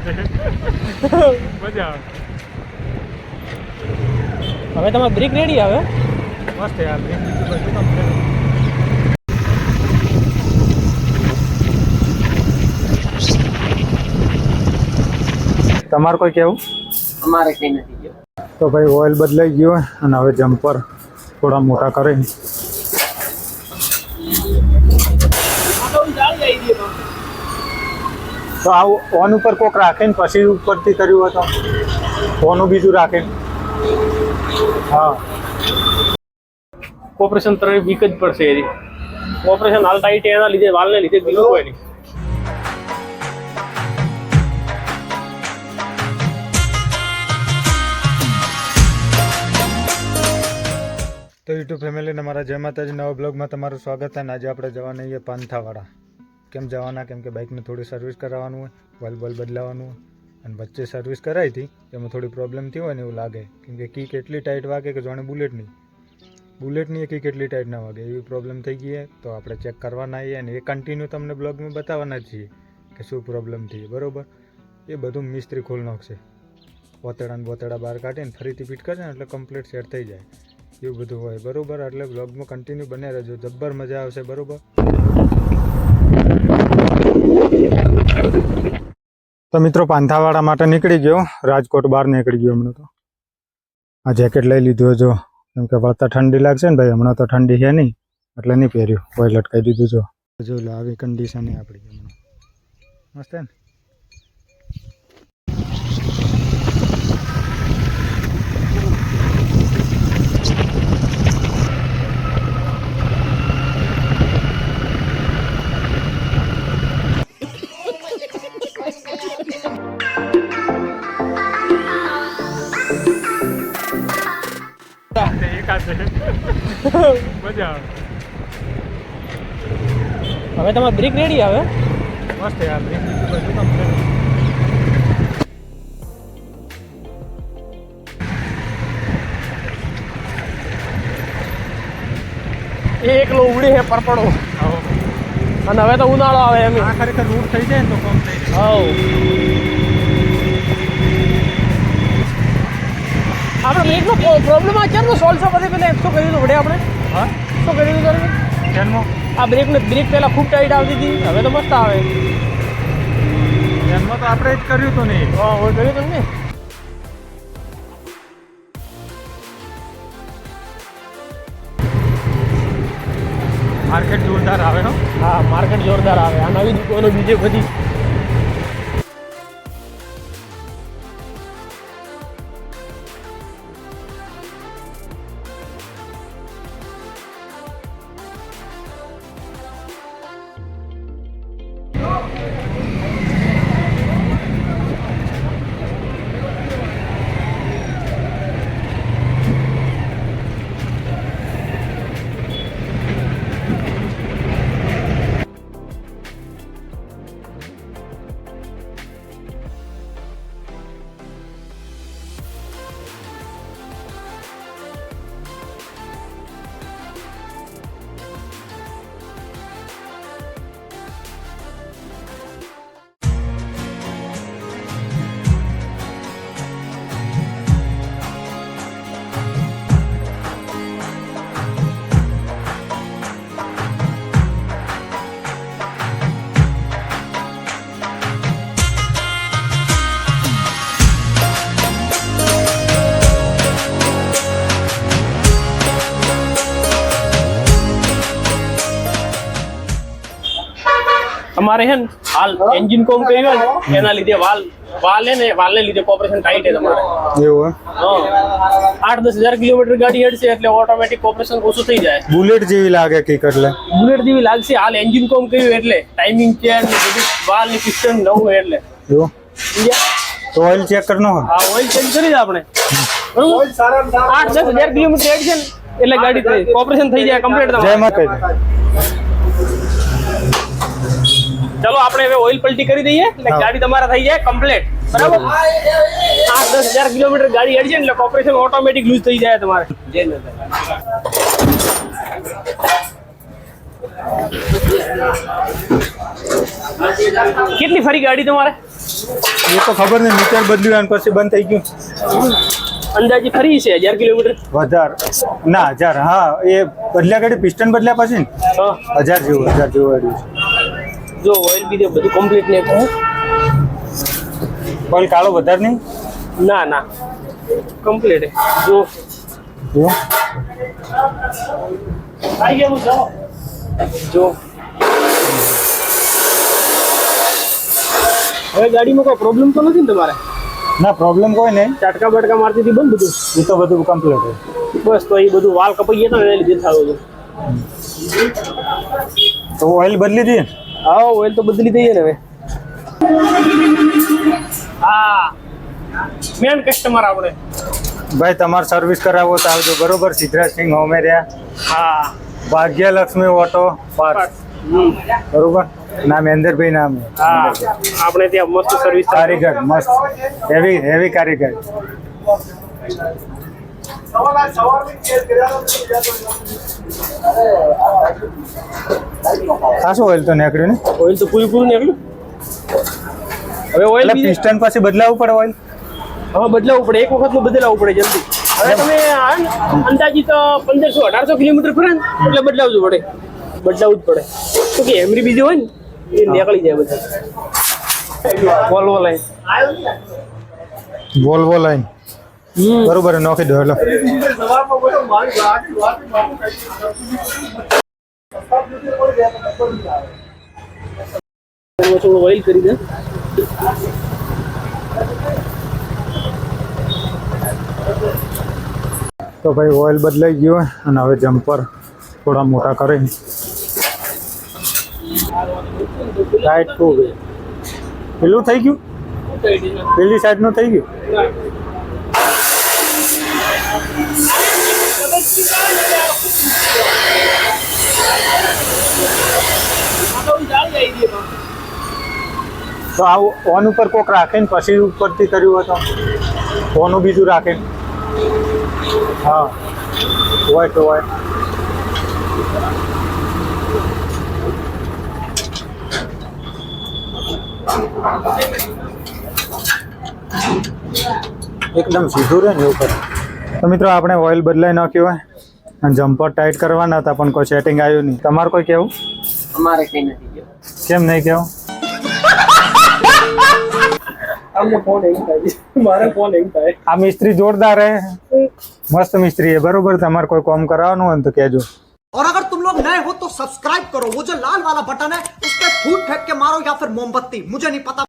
મજા આવે. હવે તમારે બ્રેક રેડી આવે મસ્ત યાર બ્રેક બીજું બધું કમ્પ્લીટ. તમારે કોઈ કેવું? અમારે કઈ નથી ગયો. તો ભાઈ ઓઇલ બદલાઈ ગયો અને હવે જમ્પર થોડા મોટા કરે. તો આ ઓન ઉપર કોક રાખે ને પછી ઉપરથી કર્યું હોય તો ઓનું બીજું રાખે. હા ઓપરેશન તરફ વીક જ પડશે એની. ઓપરેશન હાલ ટાઈટ એના લીધે વાલને લીધે બીજું કોઈ નહીં. તો યુટ્યુબ ફેમિલીને મારા જય માતાજી નવા બ્લોગમાં તમારું સ્વાગત છે. અને આજે આપણે જવાના છીએ પાંથાવાડા. કેમ જવાના? કેમ કે બાઇકને થોડી સર્વિસ કરાવવાનું હોય, વોલ બોલ બદલાવવાનું હોય. અને વચ્ચે સર્વિસ કરાવી હતી એમાં થોડી પ્રોબ્લેમ થઈ હોય ને એવું લાગે. કેમ કે કી કેટલી ટાઈટ વાગે કે જાણે બુલેટની કી કેટલી ટાઈટ ના વાગે એવી પ્રોબ્લેમ થઈ ગઈ છે. તો આપણે ચેક કરવાના આવીએ અને એ કન્ટિન્યુ તમને બ્લોગમાં બતાવવાના જ છીએ કે શું પ્રોબ્લેમ થઈ. બરાબર, એ બધું મિસ્ત્રી ખોલ નાખશે. બોતેડા બહાર કાઢીને ફરીથી ફિટ કરશે ને એટલે કમ્પ્લીટ સેટ થઈ જાય. એવું બધું હોય. બરાબર, એટલે બ્લોગમાં કન્ટિન્યુ બને રહેજો, જબ્બર મજા આવશે. બરાબર, તો મિત્રો પાંથાવાડા માટે નીકળી ગયો. રાજકોટ બહાર નીકળી ગયો હમણાં. તો આ જેકેટ લઈ લીધું જો, કેમ કે વળતા ઠંડી લાગશે ને ભાઈ. હમણાં તો ઠંડી છે નહીં એટલે નહીં પહેર્યું. કોઈ લટકાઈ દીધું જો આવી કન્ડિશન આપણી હમણાં. મસ્ત ને? મજા આવે. હવે તમારે બ્રેક રેડી આવે મસ્ત યાર બ્રેક બીજું બધું કમ્પ્લીટ. એકલો ઉડી હે પરપડો. અને હવે તો ઉનાળો આવે એમ. આ ખરેખર રૂટ થઈ જાય ને તો કમ થઈ જાય. હાઉ આપણે બ્રેકનો પ્રોબ્લેમ આ કેમનો સોલ્વ છે? પછી પેલા શું કર્યું હતું વડે આપણે? હા, શું કર્યું હતું તારે? જન્મો આ બ્રેક પહેલાં ખૂબ ટાઈટ આવતી હતી, હવે તો મસ્ત આવે. જન્મો તો આપણે જ કર્યું હતું ને. હા, હું કર્યું હતું ને. માર્કેટ જોરદાર આવે. હા, માર્કેટ જોરદાર આવે. આ નવી દુકાનો બીજે બધી. અમારે છે ને હાલ એન્જિન કોમ કર્યું ને એના લીધે વાલને લીધે કોપરેશન ટાઈટ છે તમારે. એવું? હા, 8-10 હજાર કિલોમીટર ગાડી હેડશે એટલે ઓટોમેટિક કોપરેશન ઓછું થઈ જાય. બુલેટ જેવી લાગે કઈક. એટલે બુલેટ જેવી લાગશે. હાલ એન્જિન કોમ કર્યું એટલે ટાઈમિંગ ચેન ને બધું વાલની સિસ્ટમ નવું એટલે. એવું? તો ઓઇલ ચેક કરનો. હા, ઓઇલ ચેન્જ કરી દે આપણે. બરોબર, 8-10 હજાર કિલોમીટર હેડશે ને એટલે ગાડી કોપરેશન થઈ જાય કમ્પ્લીટ. જય માતાજી. ચલો આપણે હવે ઓઇલ પલટી કરી દઈએ એટલે ગાડી તમારા થઈ જાય કમ્પ્લીટ. બરાબર, 8-10 હજાર કિલોમીટર ગાડી હેડશે એટલે કોપરેશન ઓટોમેટિક લૂઝ થઈ જાય તમારે. કેટલી ફરી ગાડી તમારે? એ તો ખબર નહીં, મીટર બદલ્યું અને પછી બંધ થઈ ગયું. અંદાજે ફરી છે 1000 કિલોમીટર. વધારે ના 1000, હા એ બદલ્યા ગાડી પિસ્ટન બદલ્યા પછી ને હા 1000 જેવું આવ્યું છે. જો ઓઇલ બી બધું કમ્પ્લીટ ને ઓઇલ કાળો વધારે નહીં. ના ના કમ્પ્લીટ જો જો આવી ગયા જાઓ જો હવે ગાડીમાં કોઈ પ્રોબ્લેમ તો નથી ને તમારે? ના પ્રોબ્લેમ કોઈ નહીં. ચાટકા બાટકા મારતી હતી બંધ બધું? એ તો બધું કમ્પ્લીટ હોય. બસ તો એ બધું વાલ કપાઈ ગયા હતા ને એને લીધે થયું હતું. તો ઓઇલ બદલી દઈએ. હા ઓઇલ તો બદલી દઈએ ને હવે. હા મેન કસ્ટમર આપણે. ભાઈ તમારે સર્વિસ કરાવો તો આવજો બરોબર. સિદ્ધરાજસિંહ હોમેરિયા, હા ભાગ્યલક્ષ્મી ઓટો પાર્ટ બરોબર. નામ મહેન્દ્રભાઈ નામ. હા આપણે ત્યાં મસ્ત સર્વિસ કારીગર મસ્ત હેવી કારીગર. ખાસું ઓઇલ તો નીકળ્યું ને. ઓઇલ તો પૂરું નીકળ્યું. હવે ઓઇલ એટલે પિસ્ટન પછી બદલાવવું પડે ઓઇલ. હવે બદલાવવું પડે, એક વખતનું બદલાવવું પડે જલ્દી. હવે તમે અંદાજિત 1500-1800 કિલોમીટર ફરે ને એટલે બદલાવવું પડે, બદલાવવું જ પડે. શું કે એમરી બીજી હોય ને એ નીકળી જાય બધા. વોલ્વો લાઈન વોલ્વો લાઈન બરોબર નોખી દો. હેલો થોડું ઓઇલ કરી દે. તો ભાઈ ઓઇલ બદલાઈ ગયું અને હવે જમ્પર થોડા મોટા કરે. ટાઈટ થયું ગયું. પેલું થઈ ગયું, પેલી સાઈડનું થઈ ગયું. તો આવું ઓન ઉપર કોક રાખે ને પછી ઉપરથી કર્યું હોય તો ઓનું બીજું રાખે. હા હોય તો હોય. એકદમ સીધું રહે ને એવું કરે. તો મિત્રો આપણે ઓઇલ બદલાઈ નાખ્યું હોય અને જમ્પર ટાઈટ કરવાના હતા પણ કોઈ સેટિંગ આવ્યું નહીં. તમારે કોઈ કહેવું? અમારે કઈ નથી ગયો. કેમ નહીં કહેવું? અમને ફોન એમ થાય, મારે ફોન એમ થાય. આ મિસ્ત્રી જોરદાર હે, મસ્ત મિસ્ત્રી है बरोबर. તમારે કોઈ કામ કરાવવાનું હોય ને તો કહેજો. और अगर तुम लोग नए हो तो सब्सक्राइब करो, वो जो लाल वाला बटन है उस पर फूट फेंक के मारो या फिर मोमबत्ती, मुझे नहीं पता।